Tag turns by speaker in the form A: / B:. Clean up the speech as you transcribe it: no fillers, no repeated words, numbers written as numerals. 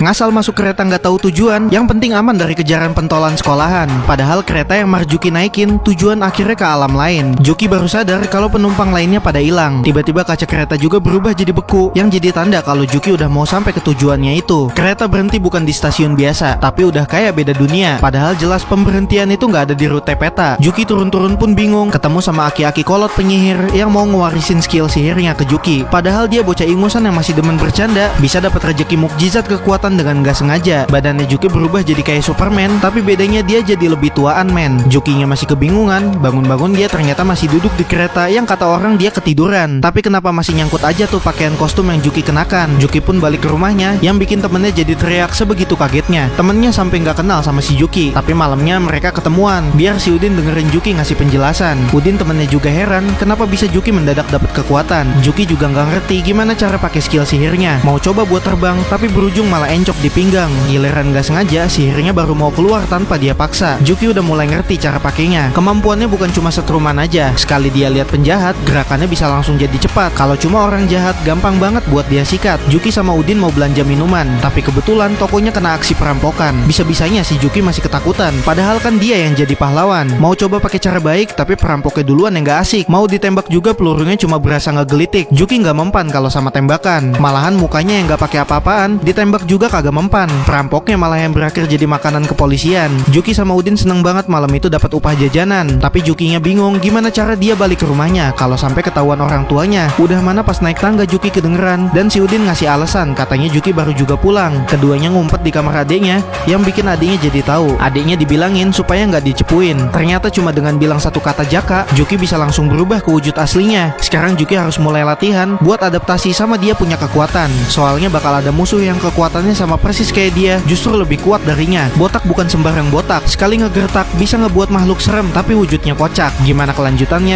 A: Ngasal masuk kereta nggak tahu tujuan, yang penting aman dari kejaran pentolan sekolahan. Padahal kereta yang Marjuki naikin tujuan akhirnya ke alam lain. Juki baru sadar kalau penumpang lainnya pada hilang. Tiba-tiba kaca kereta juga berubah jadi beku, yang jadi tanda kalau Juki udah mau sampai ke tujuannya itu. Kereta berhenti bukan di stasiun biasa, tapi udah kayak beda dunia. Padahal jelas pemberhentian itu nggak ada di rute peta. Juki turun-turun pun bingung, ketemu sama aki-aki kolot penyihir yang mau ngewarisin skill sihirnya ke Juki. Padahal dia bocah ingusan yang masih demen bercanda, bisa dapat rezeki mukjizat kekuatan dengan gak sengaja. Badannya Juki berubah jadi kayak Superman, tapi bedanya dia jadi lebih tuaan men. Jukinya masih kebingungan, bangun-bangun dia ternyata masih duduk di kereta yang kata orang dia ketiduran. Tapi kenapa masih nyangkut aja tuh pakaian kostum yang Juki kenakan. Juki pun balik ke rumahnya, yang bikin temennya jadi teriak sebegitu kagetnya. Temennya sampai gak kenal sama si Juki, tapi malamnya mereka ketemuan biar si Udin dengerin Juki ngasih penjelasan. Udin temennya juga heran kenapa bisa Juki mendadak dapat kekuatan. Juki juga nggak ngerti gimana cara pakai skill sihirnya. Mau coba buat terbang, tapi berujung malah encok di pinggang. Giliran gak sengaja, sihirnya baru mau keluar tanpa dia paksa. Juki udah mulai ngerti cara pakainya. Kemampuannya bukan cuma setruman aja. Sekali dia lihat penjahat, gerakannya bisa langsung jadi cepat. Kalau cuma orang jahat, gampang banget buat dia sikat. Juki sama Udin mau belanja minuman, tapi kebetulan tokonya kena aksi perampokan. Bisa-bisanya si Juki masih ketakutan. Padahal kan dia yang jadi pahlawan. Mau coba pakai cara baik, tapi perampoknya duluan yang gak asik. Mau ditembak juga pelurunya cuma berasa ngegelitik. Juki nggak mempan kalau sama tembakan. Malahan mukanya yang nggak pakai apa-apaan, ditembak juga kagak mempan. Perampoknya malah yang berakhir jadi makanan kepolisian. Juki sama Udin seneng banget malam itu dapat upah jajanan. Tapi Jukinya bingung gimana cara dia balik ke rumahnya kalau sampai ketahuan orang tuanya. Udah mana pas naik tangga Juki kedengeran dan si Udin ngasih alasan katanya Juki baru juga pulang. Keduanya ngumpet di kamar adiknya, yang bikin adiknya jadi tahu. Adiknya dibilangin supaya nggak dicepuin. Ternyata cuma dengan bilang satu kata Jaka, Juki bisa langsung berubah ke wujud aslinya. Sekarang Juki harus mulai latihan buat adaptasi sama dia punya kekuatan. Soalnya bakal ada musuh yang kekuatannya sama persis kayak dia, justru lebih kuat darinya. Botak bukan sembarang botak. Sekali ngegertak bisa ngebuat makhluk serem tapi wujudnya kocak. Gimana kelanjutannya?